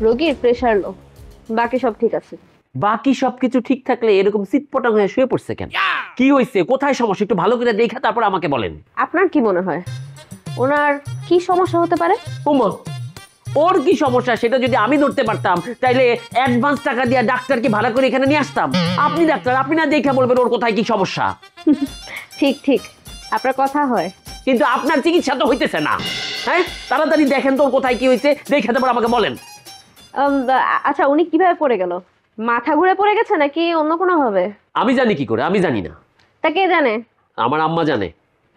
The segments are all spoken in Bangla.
রোগীর প্রেসার লো, বাকি সব ঠিক আছে। বাকি সবকিছু ঠিক থাকলে এরকম সিটপটাং হয়ে শুয়ে পড়ছে কেন? কি হয়েছে, কোথায় সমস্যা একটু ভালো করে দেখা তারপর আমাকে বলেন। আপনার কি মনে হয় ওনার কি সমস্যা হতে পারে? ওমা, ওর কি সমস্যা সেটা যদি আমি ধরতে পারতাম তাইলে অ্যাডভান্স টাকা দিয়ে ডাক্তারকে ভাড়া করে এখানে নিয়ে আসতাম। আপনি ডাক্তার, আপনি না দেখে বলবেন ওর কোথায় কি সমস্যা। ঠিক ঠিক, আপনার কথা হয়, কিন্তু আপনার চিকিৎসা তো হইতেছে না। হ্যাঁ, তাড়াতাড়ি দেখেন তো ওর কোথায় কি হয়েছে, দেখে তারপর আমাকে বলেন। আচ্ছা, উনি কিভাবে পড়ে গেল? মাথা ঘুরে পড়ে গেছে নাকি অন্য কোনো ভাবে? আমি জানি কি করে? আমি জানি না। তা কে জানে? আমার আম্মা জানে।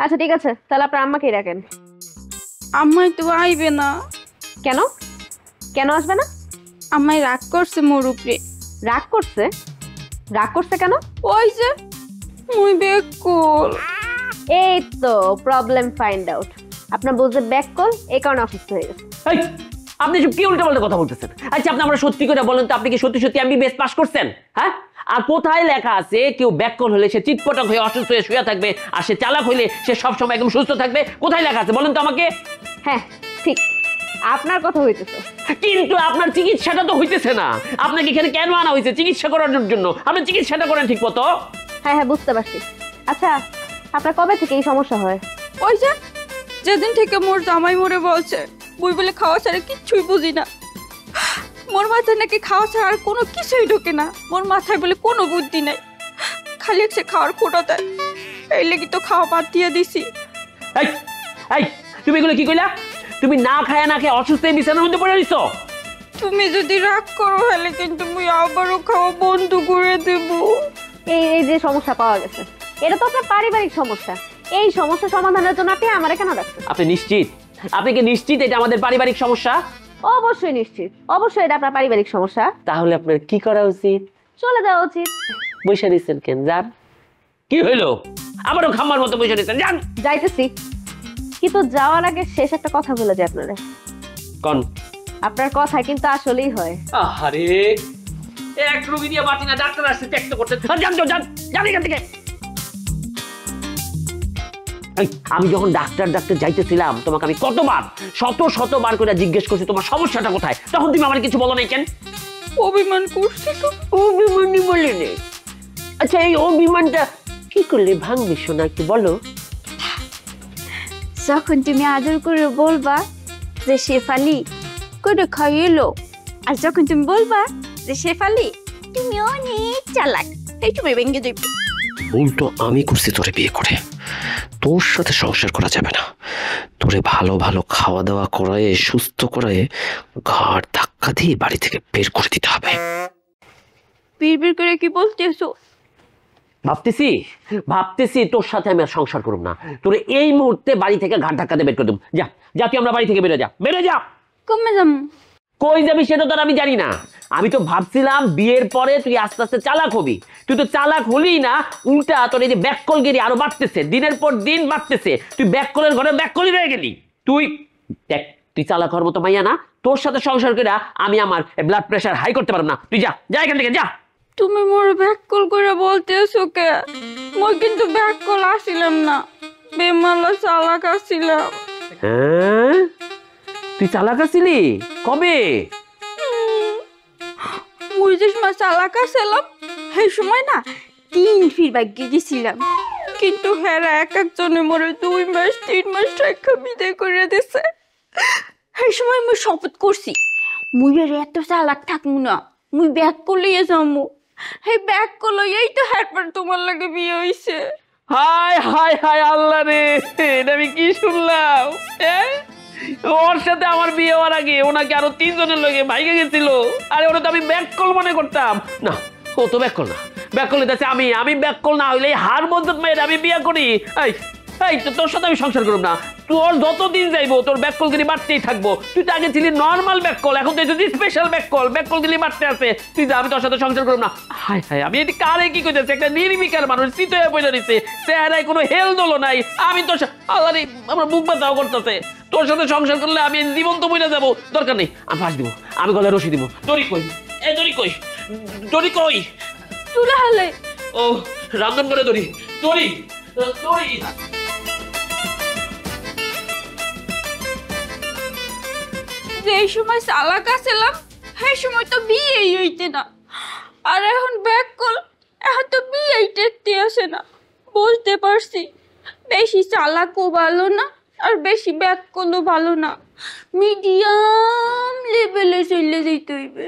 আচ্ছা ঠিক আছে, তাহলে আপনার আম্মাকেই রাখেন। আম্মাই তো আইবে না। কেন? কেন আসবে না? আম্মাই রাগ করছে মোর উপরে। রাগ করছে? রাগ করছে কেন? ওই যে মুই বেকুল। এই তো প্রবলেম ফাইন্ড আউট। আপনার বলতে ব্যাক কল, এই কারণে অসুস্থ হয়ে গেছে। এই, আপনি কি উল্টাপাল্টা কথা বলতেছেন? আচ্ছা আপনি আমরা সত্যি করে বলেন তো, আপনি কি সত্যি সত্যি এমবিবিএস পাস করছেন? হ্যাঁ, আর কোথায় লেখা আছে কেউ ব্যাককল হলে সে চিৎপটাং হয়ে অসুস্থ হয়ে শুয়ে থাকবে, আর সে চালাক হইলে সে সবসময় একদম সুস্থ থাকবে? কোথায় লেখা আছে বলেন তো আমাকে? হ্যাঁ ঠিক, আপনার কথা হইতেছে, কিন্তু আপনার চিকিৎসাটা তো হইতেছে না। আপনাকে এখানে কেন আনা হয়েছে? চিকিৎসা করানোর জন্য। আপনি চিকিৎসাটা করেন ঠিক মতো। হ্যাঁ হ্যাঁ বুঝতে পারছি। আচ্ছা, আপনার কবে থেকে এই সমস্যা হয়? ওই যে যেদিন থেকে মোর জামাই মোরে বলছে মুই বলে খাওয়া ছাড়া কিচ্ছুই বুঝি না। মোর মাথায় নাকি খাওয়া ছাড়া আর কোনো কিছুই ঢোকে না। মোর মাথায় বলে কোনো বুদ্ধি নাই, খালি সে খাওয়ার খোটা দেয়। এই লেগে তো খাওয়া বাদ দিয়ে দিছি। এই এই, তুমি এগুলো কি কইলা? তুমি না খায়া না খেয়ে অসুস্থ হয়ে বিছানার মধ্যে পড়ে রইছো। তুমি যদি রাগ করো হলে কিন্তু মুই আবারও খাওয়া বন্ধ করে দেব। এই যে সমস্যা পাওয়া গেছে, এটা তো আপনার পারিবারিক সমস্যা। এই সমস্যা সমাধানের জন্য আপনি আমার কেন রাখছেন? আপনি নিশ্চিত? আপনি কি নিশ্চিত এটা আমাদের পারিবারিক সমস্যা? অবশ্যই নিশ্চিত, অবশ্যই এটা আপনার পারিবারিক সমস্যা। তাহলে আপনার কি করা উচিত? চলে যাওয়া উচিত। বৈশা দিচ্ছেন কেন? যান। কি হইলো? আবারও খাম্বার মতো বৈশা দিচ্ছেন, যান। যাইতেছি, কিন্তু যাওয়ার আগে শেষ একটা কথা বলে যাই আপনারা। কোন? আপনার কথা কিন্তু আসলেই হয়। আরে এক রোগী দিয়ে বাঁচি না, ডাক্তার আসছে চেক করতে। যান তো, যান যান এখান থেকে। আমি যখন ডাক্তার যাইতেছিলাম তোমাকে আমি কতবার শতবার করে জিজ্ঞেস করছি তোমার সমস্যাটা কোথায়, তখন তুমি আমার কিছু বলো নাই কেন? অভিমান করছি তো। অভিমানই বলে নেই। আচ্ছা এই অভিমানটা কি করলে ভাঙবে শোনা, একটু বলো। যখন তুমি আদর করে বলবা যে শেফালি করে খাইয়েলো, আর যখন তুমি বলবা যে শেফালি তুমি অনেক চালাক, এই তুমি ভেঙে দেবে। উল্টো আমি করছি তোরে বিয়ে করে। তোর সাথে সংসার করা যাবে না। তোরে ভালো ভালো খাওয়া দাওয়া করায়, সুস্থ করায় ঘাড় ধাক্কা দিয়ে বাড়ি থেকে বের করে দিতে হবে। বিড়বিড় করে কি বলতেছো? ভাবতেছি তোর সাথে আমি আর সংসার করব না। তোরে এই মুহূর্তে বাড়ি থেকে ঘাট ধাক্কা দিয়ে বের করে দেব। যা যা, তুই আমরা বাড়ি থেকে বেরো, যা বেরো যা। কমে যাম। কই যাবি সেটা তো আমি জানি না। আমি তো ভাবছিলাম বিয়ের পরে তুই আস্তে আস্তে চালাক হবি। তুই তো চালাক হলি না, উল্টা তোর এই যে ব্যাককলগিরি আরো বাড়তেছে, দিনের পর দিন বাড়তেছে। তুই ব্যাককলের ঘরে ব্যাককলই রয়ে গেলি। তুই দেখ, তুই চালাক হওয়ার মতো মাইয়া না। তোর সাথে সংসার করে আমি আমার ব্লাড প্রেশার হাই করতে পারব না। তুই যা যা এখান থেকে, যা। তুমি মোর ব্যাককল করে বলতেছো কে? মই কিন্তু ব্যাককল আসিলাম না, বেমালা চালাক আসিলাম। হ্যাঁ, তুই চালাক আছিলি কবে? মুই যে সময় চালাক আসিলাম সেই সময় না 3 ফির বাকি গেছিলাম, কিন্তু হেরা একজনে মোরে 2 মাস 3 মাস টাকা বিদায় করে দিছে। সেই সময় মুই শপথ করছি মুই আর এত চালাক থাকমু না, মুই ব্যাক করলিয়ে যামু। এই ব্যাক করলেই তো হ্যাটবার তোমার লাগে বিয়ে হইছে। হায় হায় হায় আল্লাহ রে, এটা আমি কি শুনলাম? ওর সাথে আমার বিয়ে হওয়ার আগে ওনাকে আরো 3 জনের লগে ভাইগে গেছিল। আরে ওটা তো আমি ব্যাককল মনে করতাম না। ও তো ব্যাককল না, ব্যাককল দিতেছে আমি ব্যাককল না হইলে হার মজুত মেয়ের আমি বিয়ে করি। এই তো তোর সাথে আমি সংসার করব না। তোর যতদিন যাইবো তোর ব্যাককলগিরি বাড়তেই থাকবো। তুই তো আগে ছিলি নর্মাল ব্যাককল, এখন তুই যদি স্পেশাল ব্যাককলগিরি বাড়তে আছে। তুই যা, আমি তোর সাথে সংসার করব না। হায় হায়, আমি এটি কারে কি কইতেছি? একটা নির্বিকার মানুষ শীত হয়ে পড়ে দিছে, চেহারায় কোনো হেল দোলো নাই। আমি তোর আল্লাহ রে, আমার বুক ব্যথাও করতেছে। তোর সাথে সংসার করলে আমি জীবন তো মরে যাবো। দরকার নেই, আমি ফাঁস দিব, আমি গলায় রশি দিব। দড়ি কই? এ দড়ি কই? দড়ি কই? তুলে হালে। ও রামধন করে দড়ি, দড়ি দড়ি। যে এই সময় চালাক আসিলাম সেই সময় তো বিয়েই হইতে না, আর এখন ব্যাক কল, এখন তো বিয়েই টেকতে আসে না। বুঝতে পারছি বেশি চালাকও ভালো না, আর বেশি ব্যাক করলেও ভালো না, মিডিয়াম লেভেলে চলে যেতে হইবে।